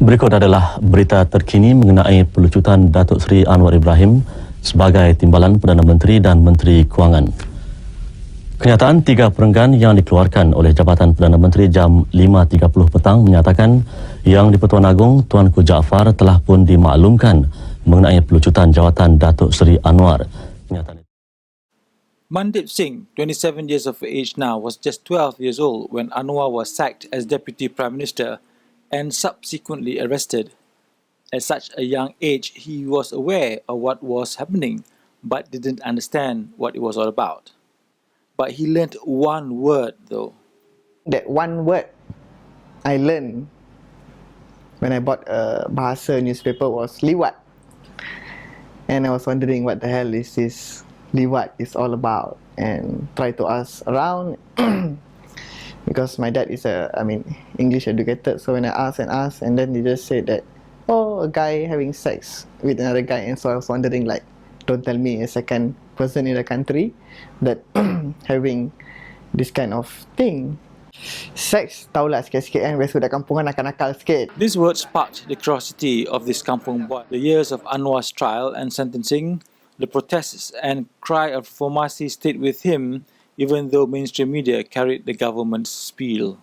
Berikut adalah berita terkini mengenai pelucutan Datuk Seri Anwar Ibrahim sebagai Timbalan Perdana Menteri dan Menteri Kewangan. Kenyataan 3 perenggan yang dikeluarkan oleh Jabatan Perdana Menteri jam 5.30 petang menyatakan Yang di-Pertuan Agong Tuanku Jaafar telah pun dimaklumkan mengenai pelucutan jawatan Datuk Seri Anwar. Mandeep Singh, 27 years of age now, was just 12 years old when Anwar was sacked as Deputy Prime Minister and subsequently arrested. At such a young age, he was aware of what was happening, but didn't understand what it was all about. But he learnt one word, though. That one word I learned when I bought a Bahasa newspaper was liwat. And I was wondering what the hell is this liwat is all about, and try to ask around because my dad is English educated, so when I asked, and then they just said that, oh, a guy having sex with another guy, and so I was wondering, like, don't tell me a second person in the country that having this kind of thing. Sex, tahulah sikit-sikit kan, biasa budak kampung kan nakal-nakal sikit. These words sparked the curiosity of this kampung boy. The years of Anwar's trial and sentencing, the protests and cry of Reformasi stayed with him, even though mainstream media carried the government's spiel.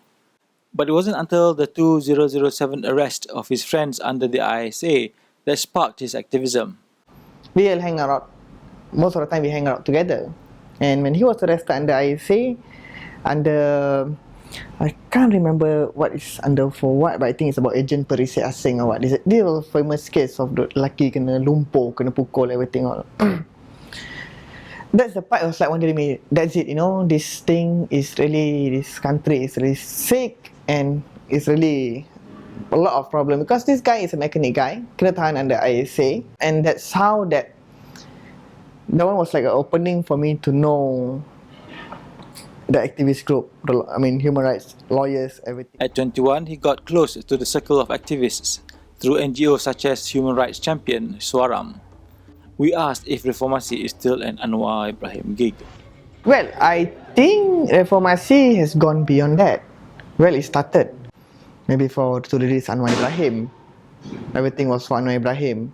But it wasn't until the 2007 arrest of his friends under the ISA that sparked his activism. We'll hang out, most of the time we hang out together. And when he was arrested under ISA, I can't remember what is under for what, but I think it's about agent perisai asing or what. This was a famous case of the lelaki kena lumpur, kena pukul, everything all. That's the part I was like wondering me, that's it, this thing is really, this country is really sick and it's really a lot of problem because this guy is a mechanic guy, kena tahan under ISA, and that's how that one was like an opening for me to know the activist group, human rights, lawyers, everything. At 21, he got close to the circle of activists through NGOs such as human rights champion Suaram. We asked if Reformasi is still an Anwar Ibrahim gig. Well, I think Reformasi has gone beyond that. Well, it started maybe to release Anwar Ibrahim. Everything was for Anwar Ibrahim.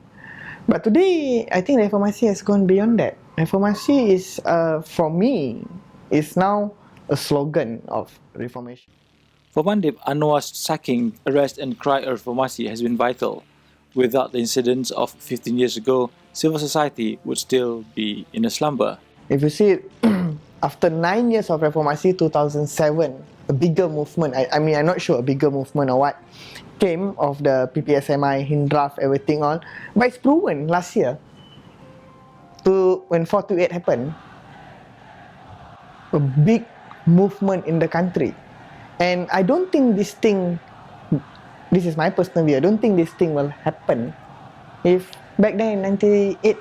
But today, I think Reformasi has gone beyond that. Reformasi is, for me, is now a slogan of reformation. For Mandeep, Anwar's sacking, arrest and cry of Reformasi has been vital. Without the incidents of 15 years ago, civil society would still be in a slumber. If you see, after 9 years of Reformasi, 2007, a bigger movement, I'm not sure a bigger movement or what, came of the PPSMI, Hindraf, everything all, but it's proven last year, when 428 happened, a big movement in the country. And I don't think this is my personal view, I don't think this thing will happen if back then in 98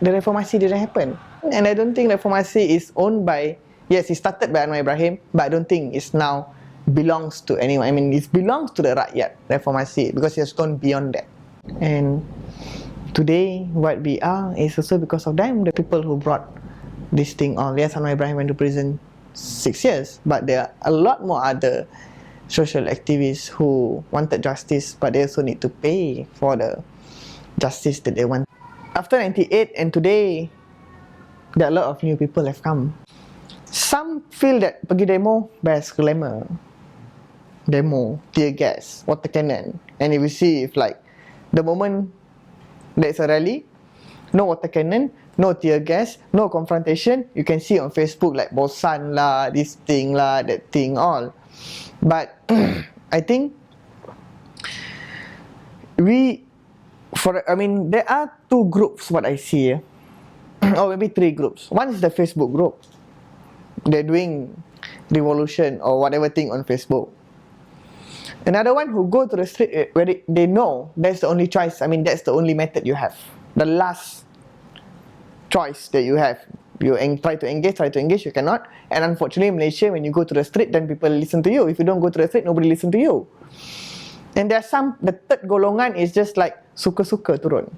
the Reformasi didn't happen. And I don't think Reformasi is owned by, yes, it started by Anwar Ibrahim, but I don't think it's now belongs to anyone. It belongs to the rakyat, Reformasi, because it has gone beyond that. And today what we are is also because of them, the people who brought this thing on. Yes, Anwar Ibrahim went to prison 6 years, but there are a lot more other social activists who wanted justice, but they also need to pay for the justice that they want. After 98 and today, there are a lot of new people have come. Some feel that pergi demo, best glamour. Demo, tear gas, water cannon. And if you see, if like, the moment there's a rally, no water cannon, no tear gas, no confrontation, you can see on Facebook like bosan lah, this thing lah, that thing all. But I think there are 2 groups what I see, or maybe 3 groups. One is the Facebook group. They're doing revolution or whatever thing on Facebook. Another one who go to the street where they know that's the only choice. That's the only method you have. The last choice that you have. You try to engage, you cannot. And unfortunately, in Malaysia, when you go to the street, then people listen to you. If you don't go to the street, nobody listen to you. And there are the third golongan is just like suka-suka turun.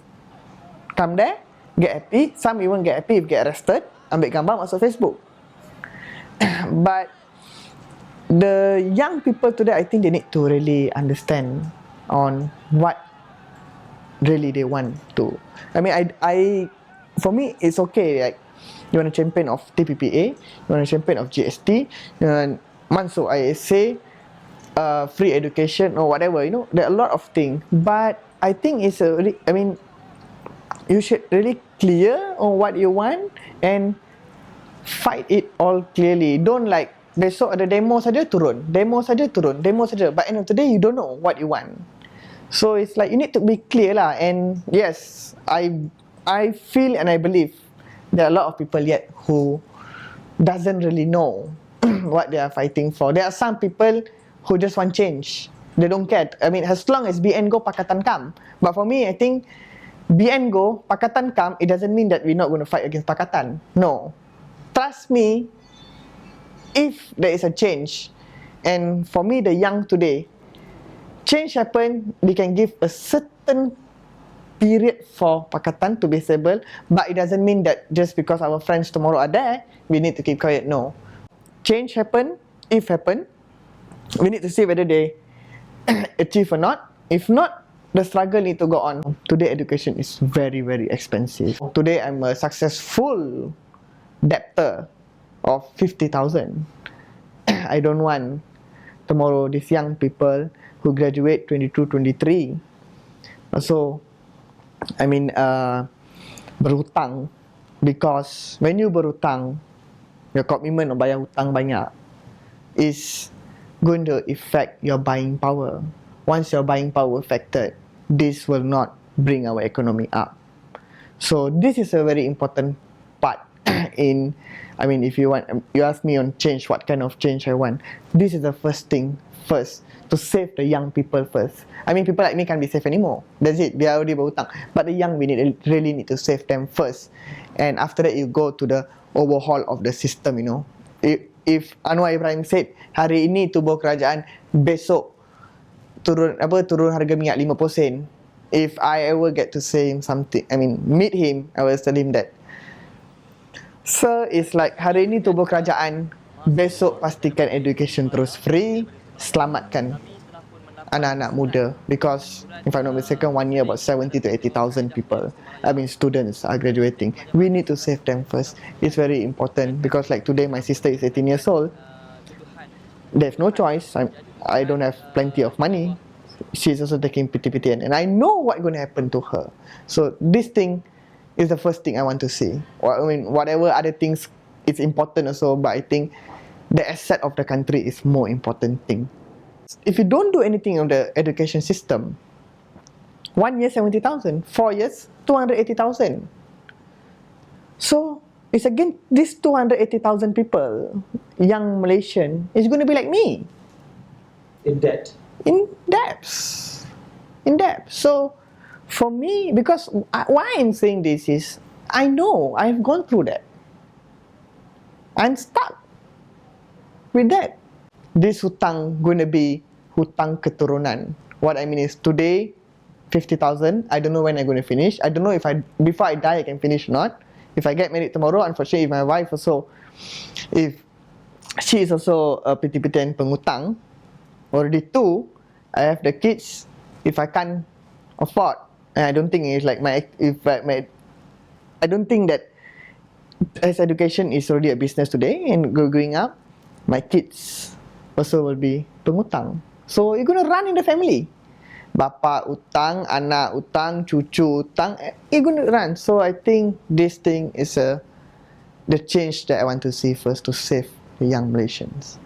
Come there, get happy. Some even get happy if get arrested. Ambil gambar, masuk Facebook. But the young people today, I think they need to really understand on what really they want to. I mean, for me, it's okay. Like, you want a champion of TPPA, you want a champion of GST, and Manso ISA, free education or whatever. You know, there are a lot of things. But I think it's you should really clear on what you want and fight it all clearly. Don't like besok ada demo saja turun, demo saja turun, demo saja. But end of the day, you don't know what you want. So it's like you need to be clear lah. And yes, I feel and I believe there are a lot of people yet who doesn't really know what they are fighting for. There are some people who just want change. They don't care. I mean, as long as BN go, Pakatan come. But for me, I think BN go, Pakatan come, it doesn't mean that we're not going to fight against Pakatan. No. Trust me, if there is a change, and for me, the young today, change happen, they can give a certain period for Pakatan to be stable, but it doesn't mean that just because our friends tomorrow are there, we need to keep quiet. No. Change happen, if happen, we need to see whether they achieve or not. If not, the struggle need to go on. Today, education is very, very expensive. Today, I'm a successful debtor of 50,000. I don't want tomorrow these young people who graduate 22, 23. So, I mean, berhutang, because when you berhutang, your commitment of bayar hutang banyak is going to affect your buying power. Once your buying power affected, this will not bring our economy up. So this is a very important part in, I mean, if you ask me on change, what kind of change I want, this is the first thing first, to save the young people first. I mean, people like me can't be safe anymore. That's it, they are already berhutang. But the young, we really need to save them first. And after that, you go to the overhaul of the system, you know. If Anwar Ibrahim said, hari ini tubuh kerajaan, besok turun harga minyak 50 sen. If I ever get to say him something, I mean, meet him, I will tell him that, sir, it's like hari ini tubuh kerajaan, besok pastikan education terus free, selamatkan anak-anak muda. Because if I'm not mistaken, 1 year about 70 to 80,000 people, I mean students are graduating. We need to save them first. It's very important, because like today my sister is 18 years old. They have no choice. I don't have plenty of money. She's also taking PTPTN, and I know what's going to happen to her. So this thing is the first thing I want to see. I mean, whatever other things, it's important also, but I think the asset of the country is more important thing. If you don't do anything on the education system, 1 year 70,000, 4 years 280,000. So it's again these 280,000 people, young Malaysian, is going to be like me, In debt. in debts. So for me, because why I'm saying this is, I know I've gone through that. I'm stuck with that. This hutang going to be hutang keturunan. What I mean is, today 50,000, I don't know when I'm going to finish. I don't know if before I die I can finish or not. If I get married tomorrow, unfortunately, if my wife also, if she is also a PTPTN pengutang, already 2, I have the kids. If I can't afford, and I don't think it's like I don't think that as education is already a business today and growing up, my kids also will be pengutang. So you're gonna run in the family. Bapa utang, anak utang, cucu utang, you're gonna run. So I think this thing is the change that I want to see first, to save the young Malaysians.